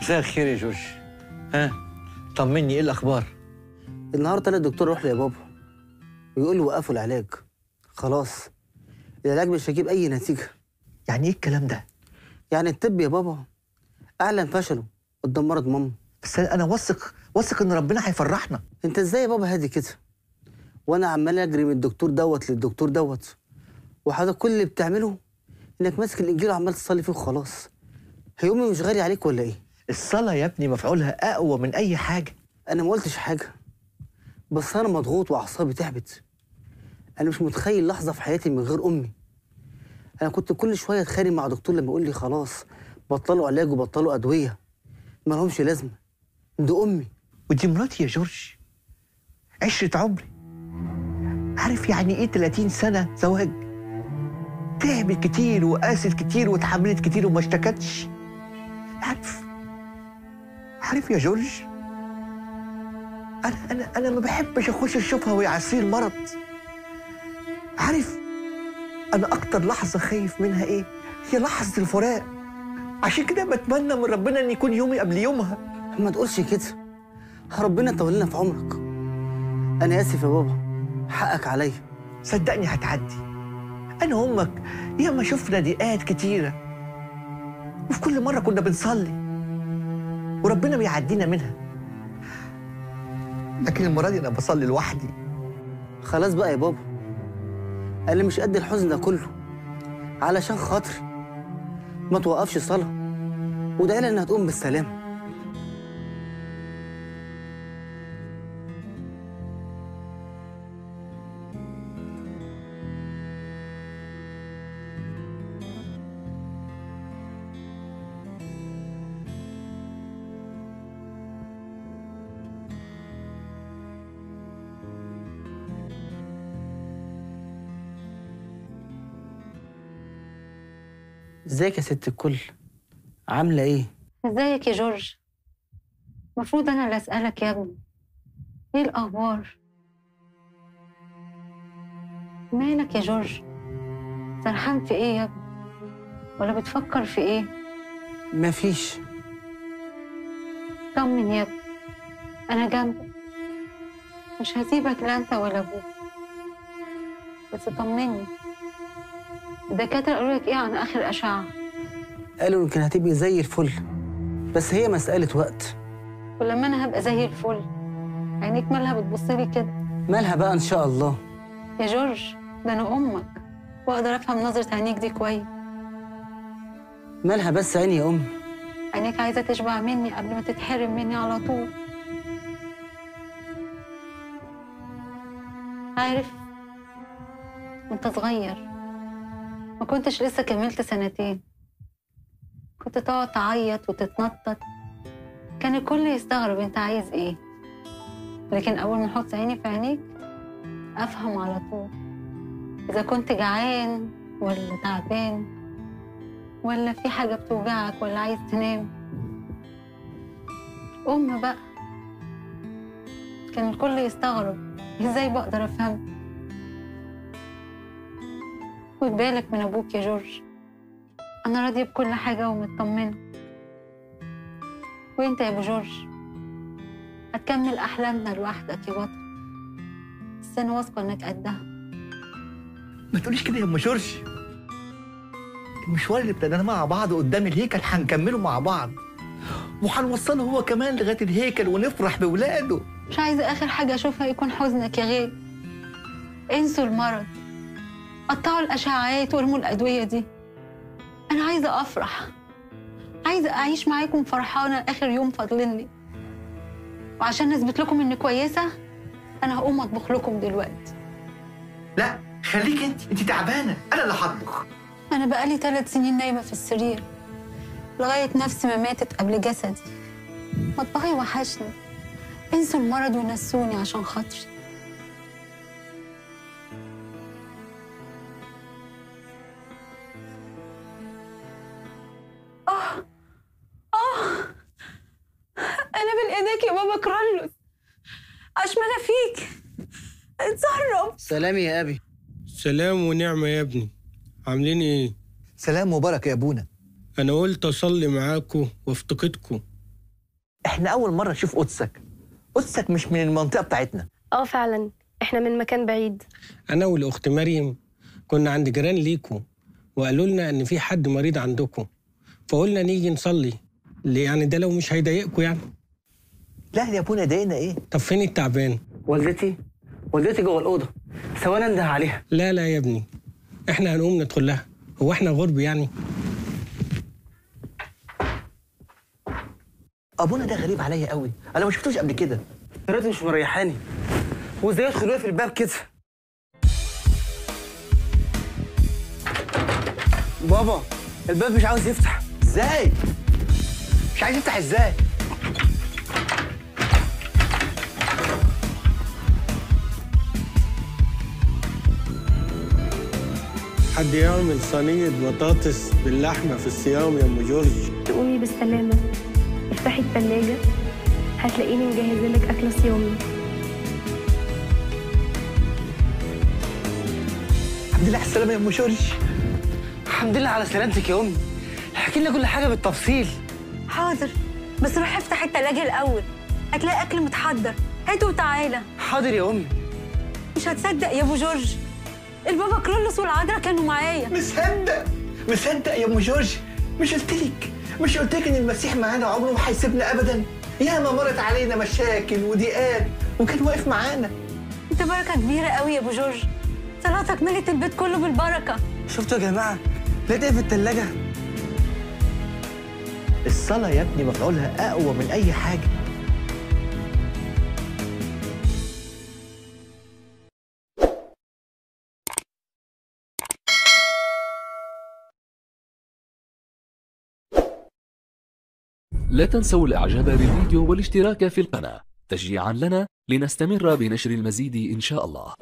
مساء الخير يا جورج. ها طمني، ايه الاخبار؟ النهارده طلع الدكتور روح لي يا بابا ويقول لي وقفوا العلاج خلاص. العلاج مش هيجيب اي نتيجه. يعني ايه الكلام ده؟ يعني الطب يا بابا اعلن فشله قدام مرض ماما. بس انا واثق ان ربنا هيفرحنا. انت ازاي يا بابا هادي كده وانا عمال اجري من الدكتور دوت للدكتور دوت، وحضرتك كل اللي بتعمله انك ماسك الانجيل وعمال تصلي فيه وخلاص. هي امي مش غالي عليك ولا ايه؟ الصلاه يا ابني مفعولها اقوى من اي حاجه. انا ما قلتش حاجه، بس انا مضغوط واعصابي تعبت. انا مش متخيل لحظه في حياتي من غير امي. انا كنت كل شويه اتخانق مع دكتور لما يقول لي خلاص بطلوا علاج وبطلوا ادويه ما لهمش لازمه. دي امي ودي مراتي يا جورج، عشره عمري. عارف يعني ايه 30 سنه زواج؟ تعبت كتير وقاست كتير واتحملت كتير وما اشتكتش. عارف يا جورج، انا ما بحبش اخش اشوفها وهي عصير مرض. عارف انا اكتر لحظه خايف منها ايه؟ هي لحظه الفراق. عشان كده بتمنى من ربنا ان يكون يومي قبل يومها. ما تقولش كده، ربنا يطولنا في عمرك. انا اسف يا بابا، حقك عليا. صدقني هتعدي. انا وامك ياما شفنا ضيقات كتيره، وفي كل مره كنا بنصلي وربنا بيعدينا منها. لكن المره دي انا بصلي لوحدي. خلاص بقى يا بابا، انا مش قد الحزن ده كله. علشان خاطري ما توقفش صلاه وادعي لها انها تقوم بالسلامه. ازيك يا ست الكل؟ عامله ايه؟ ازيك يا جورج؟ المفروض انا اللي اسالك يا ابني، ايه الاخبار؟ مالك يا جورج؟ سرحان في ايه يا ابني؟ ولا بتفكر في ايه؟ مفيش. طمن يا ابني، انا جنبك، مش هسيبك لا انت ولا ابوك. بس طمني، الدكاتره قالوا لك ايه عن اخر اشعه؟ قالوا يمكن هتبقي زي الفل، بس هي مساله وقت. ولما انا هبقى زي الفل عينيك مالها بتبصلي كده؟ مالها بقى ان شاء الله؟ يا جورج ده انا امك واقدر افهم نظره عينيك دي كويس. مالها بس عيني يا امي؟ عينيك عايزه تشبع مني قبل ما تتحرم مني على طول. عارف وانت صغير ما كنتش لسه كملت 2 سنين، كنت تقعد تعيط وتتنطط، كان الكل يستغرب انت عايز ايه. لكن اول ما احط عيني في عينيك افهم على طول اذا كنت جعان ولا تعبان ولا في حاجه بتوجعك ولا عايز تنام. بقى كان الكل يستغرب ازاي بقدر افهم. خد بالك من ابوك يا جورج، انا راضيه بكل حاجه ومطمنه. وانت يا ابو جورج هتكمل احلامنا لوحدك يا بطل، بس انا واثقه انك قدها. ما تقوليش كده يا ام جورج. المشوار اللي ابتديناه مع بعض قدام الهيكل هنكمله مع بعض، وهنوصله هو كمان لغايه الهيكل ونفرح بولاده. مش عايزه اخر حاجه اشوفها يكون حزنك يا غالي. انسوا المرض، قطعوا الاشعاعات وارموا الادويه دي. انا عايزه افرح، عايزه اعيش معاكم فرحانه اخر يوم فاضلين لي. وعشان اثبت لكم اني كويسه انا هقوم اطبخ لكم دلوقتي. لا خليك انت تعبانه، انا اللي هطبخ. انا بقالي 3 سنين نايمه في السرير لغايه نفسي ما ماتت قبل جسدي. مطبخي وحشني، انسوا المرض ونسوني عشان خاطري. انا بين ايديك يا بابا كرولوس، عشمانة فيك، اتصرف. سلام يا ابي. سلام ونعمة يا ابني، عاملين ايه؟ سلام وبركه يا ابونا. انا قلت اصلي معاكم وافتقدكم، احنا اول مره نشوف قدسك. قدسك مش من المنطقه بتاعتنا. فعلا احنا من مكان بعيد. أنا والأخت مريم كنا عند جيران ليكوا، وقالوا لنا إن في حد مريض عندكم، فقلنا نيجي نصلي. يعني ده لو مش هيضايقكوا يعني. لا يا ابونا ضايقنا ايه؟ طب فين التعبان؟ والدتي جوه الاوضه، ثواني انده عليها. لا يا ابني، احنا هنقوم ندخل لها. هو احنا غرب يعني؟ ابونا ده غريب عليا قوي، انا ما شفتوش قبل كده. طريقته مش مريحاني، وازاي يدخل في الباب كده؟ بابا الباب مش عاوز يفتح. ازاي؟ مش عايز يفتح ازاي؟ حد يعمل صينية بطاطس باللحمة في الصيام يا أم جورج؟ تقومي بالسلامة، افتحي التلاجة هتلاقيني مجهزة لك أكل صيامي. الحمد لله على السلامه يا ام جورج. الحمد لله على سلامتك يا امي، احكي لنا كل حاجه بالتفصيل. حاضر، بس روح افتح التلاجة الأول، هتلاقي أكل متحضر، هاته وتعالى. حاضر يا امي. مش هتصدق يا أبو جورج، البابا كرولوس والعذراء كانوا معايا. مصدق يا ام جورج. مش قلت لك ان المسيح معانا عمره ما هيسيبنا ابدا. ياما مرت علينا مشاكل وضيقات وكان واقف معانا. انت بركة كبيرة قوي يا أبو جورج، صلاتك ملت البيت كله بالبركة. شفتوا يا جماعه لقيت ايه في التلاجة؟ الصلاة يا ابني مفعولها أقوى من أي حاجة. لا تنسوا الإعجاب بالفيديو والاشتراك في القناة تشجيعا لنا لنستمر بنشر المزيد إن شاء الله.